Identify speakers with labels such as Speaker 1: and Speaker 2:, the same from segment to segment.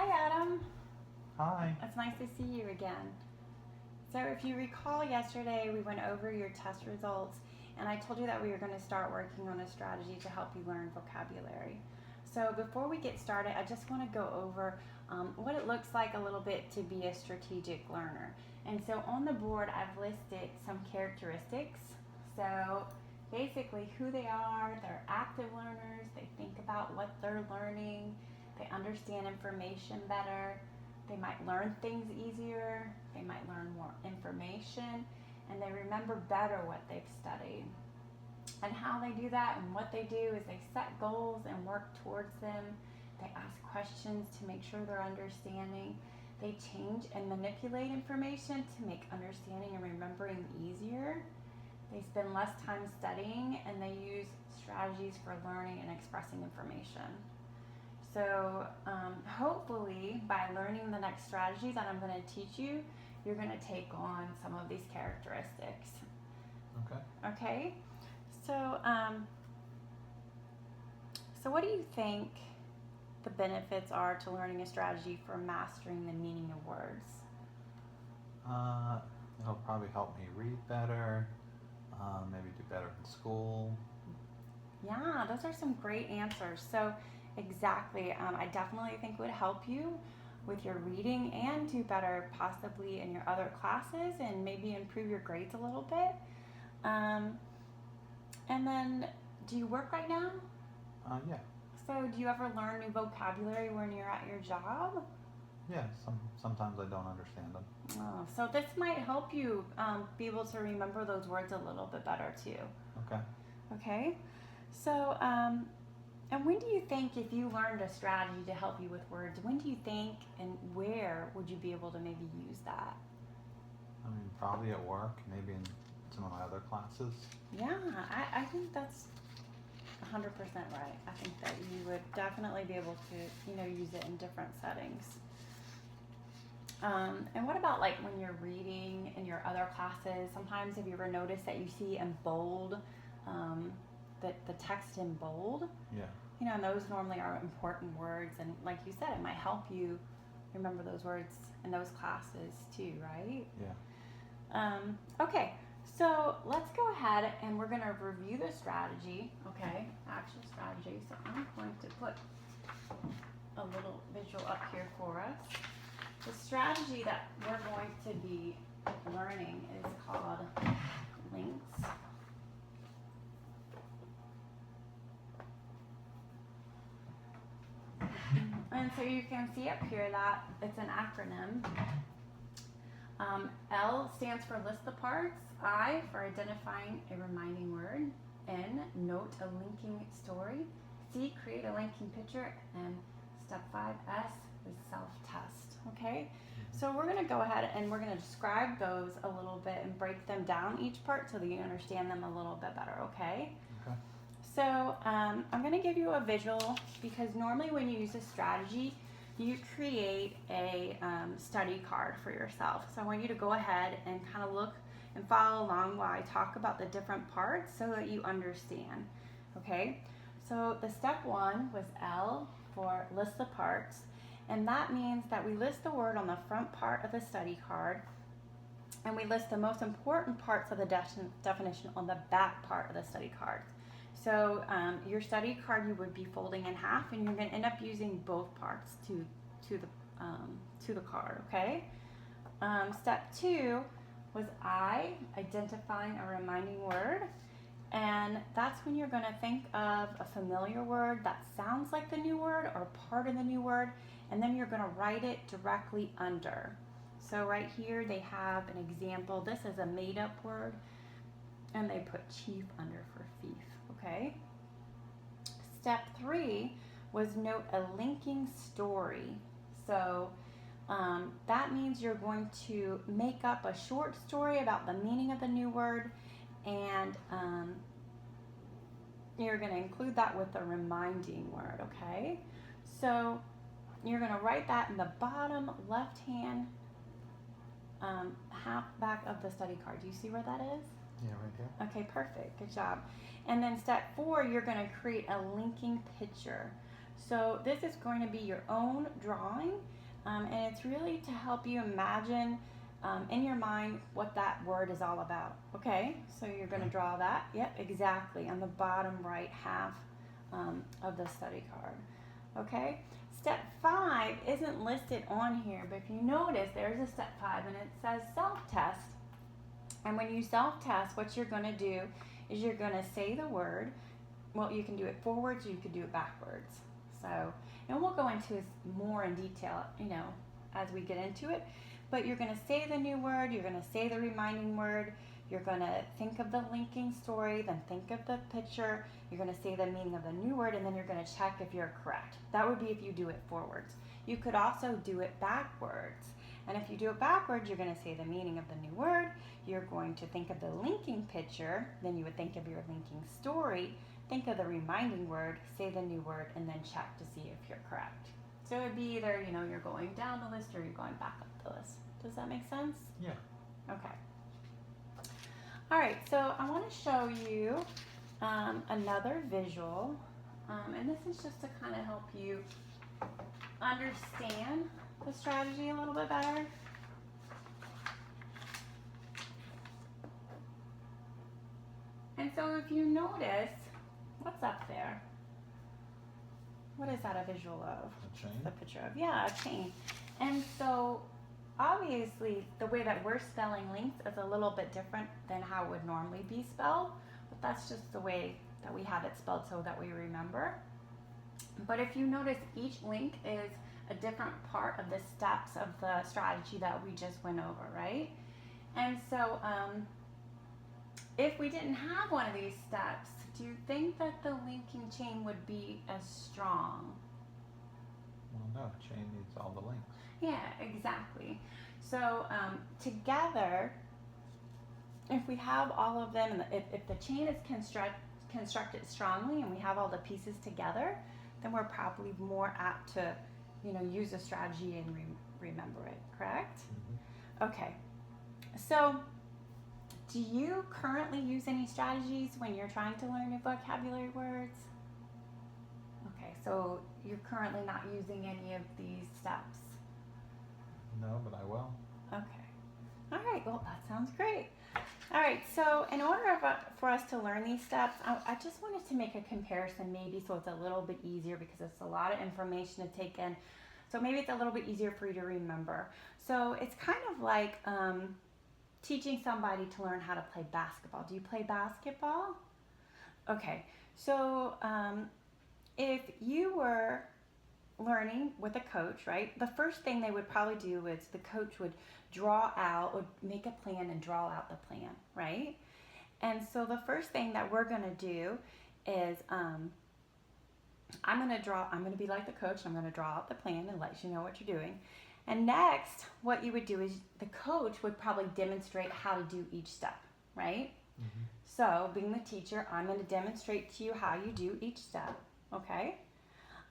Speaker 1: Hi, Adam.
Speaker 2: Hi.
Speaker 1: It's nice to see you again. So, if you recall, yesterday we went over your test results, and I told you that we were going to start working on a strategy to help you learn vocabulary. So, before we get started, I just want to go over what it looks like a little bit to be a strategic learner. And so, on the board, I've listed some characteristics. So, basically, who they are, they're active learners, they think about what they're learning, they understand information better, they might learn things easier, they might learn more information, and they remember better what they've studied. And how they do that and what they do is they set goals and work towards them. They ask questions to make sure they're understanding. They change and manipulate information to make understanding and remembering easier. They spend less time studying and they use strategies for learning and expressing information. So, hopefully, by learning the next strategy that I'm going to teach you, you're going to take on some of these characteristics.
Speaker 2: Okay.
Speaker 1: Okay? So, so what do you think the benefits are to learning a strategy for mastering the meaning of words?
Speaker 2: It'll probably help me read better, maybe do better in school.
Speaker 1: Yeah, those are some great answers. So, exactly, I definitely think it would help you with your reading and do better possibly in your other classes and maybe improve your grades a little bit. Um, and then, do you work right now?
Speaker 2: Yeah.
Speaker 1: So, do you ever learn new vocabulary when you're at your job?
Speaker 2: Yeah, sometimes I don't understand them.
Speaker 1: Oh, so this might help you be able to remember those words a little bit better too.
Speaker 2: Okay.
Speaker 1: Okay? So, and when do you think, if you learned a strategy to help you with words, when do you think and where would you be able to maybe use that?
Speaker 2: I mean, probably at work, maybe in some of my other classes.
Speaker 1: Yeah, I think that's 100% right. I think that you would definitely be able to, use it in different settings. And what about like when you're reading in your other classes? Sometimes have you ever noticed that you see in bold, the text in bold?
Speaker 2: Yeah.
Speaker 1: And those normally are important words. And like you said, it might help you remember those words in those classes too, right?
Speaker 2: Yeah.
Speaker 1: Okay, so let's go ahead and we're going to review the strategy, okay, actual strategy. So I'm going to put a little visual up here for us. The strategy that we're going to be learning is called LINKS. And so you can see up here that it's an acronym. L stands for list the parts. I for identifying a reminding word. N, note a linking story. C, create a linking picture. And step 5, S is self-test. Okay? So we're going to go ahead and we're going to describe those a little bit and break them down each part so that you understand them a little bit better, okay?
Speaker 2: Okay.
Speaker 1: So I'm going to give you a visual because normally when you use a strategy, you create a study card for yourself. So I want you to go ahead and kind of look and follow along while I talk about the different parts so that you understand, okay? So the step 1 was L for list the parts. And that means that we list the word on the front part of the study card and we list the most important parts of the definition on the back part of the study card. So your study card you would be folding in half and you're going to end up using both parts to the card, okay? Step 2 was I, identifying a reminding word. And that's when you're going to think of a familiar word that sounds like the new word or part of the new word, and then you're going to write it directly under. So right here they have an example. This is a made-up word, and they put chief under for thief, okay? Step 3 was note a linking story. So that means you're going to make up a short story about the meaning of the new word, and you're going to include that with a reminding word, okay? So you're going to write that in the bottom left hand half back of the study card. Do you see where that is?
Speaker 2: Yeah, right here.
Speaker 1: Okay, perfect. Good job. And then step 4, you're going to create a linking picture. So this is going to be your own drawing, and it's really to help you imagine in your mind what that word is all about. Okay, so you're going to draw that. Yep, exactly, on the bottom right half of the study card. Okay, step 5 isn't listed on here, but if you notice, there's a step 5 and it says self-test. And when you self-test, what you're going to do is you're going to say the word. Well, you can do it forwards, or you could do it backwards. So, and we'll go into this more in detail, as we get into it. But you're going to say the new word, you're going to say the reminding word, you're going to think of the linking story, then think of the picture, you're going to say the meaning of the new word, and then you're going to check if you're correct. That would be if you do it forwards. You could also do it backwards. And if you do it backwards, you're going to say the meaning of the new word, you're going to think of the linking picture, then you would think of your linking story, think of the reminding word, say the new word, and then check to see if you're correct. So it would be either, you're going down the list or you're going back up the list. Does that make sense?
Speaker 2: Yeah.
Speaker 1: Okay. All right, so I want to show you another visual, and this is just to kind of help you understand the strategy a little bit better. And so if you notice, what's up there? What is that a visual of?
Speaker 2: A chain?
Speaker 1: The picture of, yeah, a chain. And so obviously the way that we're spelling links is a little bit different than how it would normally be spelled, but that's just the way that we have it spelled so that we remember. But if you notice, each link is a different part of the steps of the strategy that we just went over, right? And so if we didn't have one of these steps, do you think that the linking chain would be as strong?
Speaker 2: Well, no, a chain needs all the links.
Speaker 1: Yeah, exactly. So together, if we have all of them, and if the chain is constructed strongly and we have all the pieces together, then we're probably more apt to, use a strategy and remember it, correct?
Speaker 2: Mm-hmm.
Speaker 1: Okay. So do you currently use any strategies when you're trying to learn new vocabulary words? Okay, so you're currently not using any of these steps.
Speaker 2: No, but I will.
Speaker 1: Okay. All right, well, that sounds great. All right, so in order for us to learn these steps, I just wanted to make a comparison maybe so it's a little bit easier because it's a lot of information to take in. So maybe it's a little bit easier for you to remember. So it's kind of like teaching somebody to learn how to play basketball. Do you play basketball? Okay, so if you were learning with a coach, right, the first thing they would probably do is the coach would draw out, would make a plan and draw out the plan, right? And so the first thing that we're going to do is I'm going to be like the coach, I'm going to draw out the plan and let you know what you're doing. And next, what you would do is the coach would probably demonstrate how to do each step, right?
Speaker 2: Mm-hmm.
Speaker 1: So being the teacher, I'm going to demonstrate to you how you do each step, okay?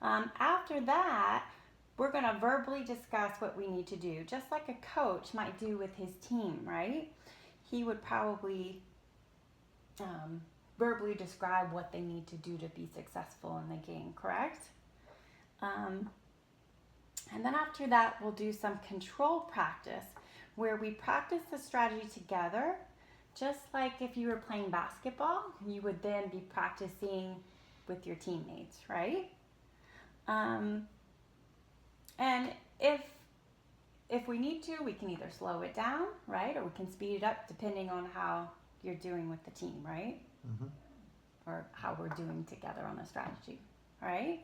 Speaker 1: After that, we're going to verbally discuss what we need to do, just like a coach might do with his team, right? He would probably verbally describe what they need to do to be successful in the game, correct? And then after that, we'll do some control practice where we practice the strategy together, just like if you were playing basketball, you would then be practicing with your teammates, right? And if we need to, we can either slow it down, right? Or we can speed it up depending on how you're doing with the team, right?
Speaker 2: Mm-hmm.
Speaker 1: Or how we're doing together on the strategy, right?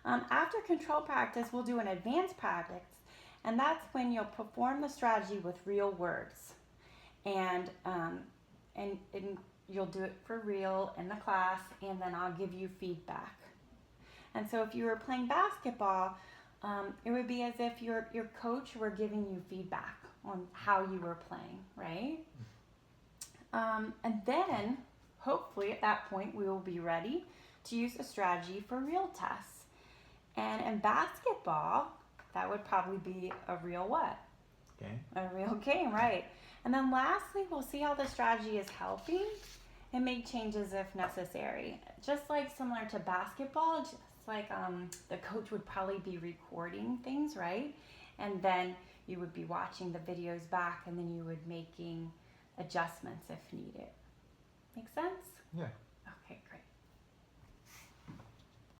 Speaker 1: After control practice, we'll do an advanced practice, and that's when you'll perform the strategy with real words. And you'll do it for real in the class, and then I'll give you feedback. And so if you were playing basketball, it would be as if your coach were giving you feedback on how you were playing, right? And then, hopefully at that point, we will be ready to use a strategy for real tests. And in basketball, that would probably be a real what?
Speaker 2: Game.
Speaker 1: A real game, right. And then lastly, we'll see how the strategy is helping and make changes if necessary. Just like similar to basketball, just It's like the coach would probably be recording things, right? And then you would be watching the videos back, and then you would making adjustments if needed. Make sense?
Speaker 2: Yeah.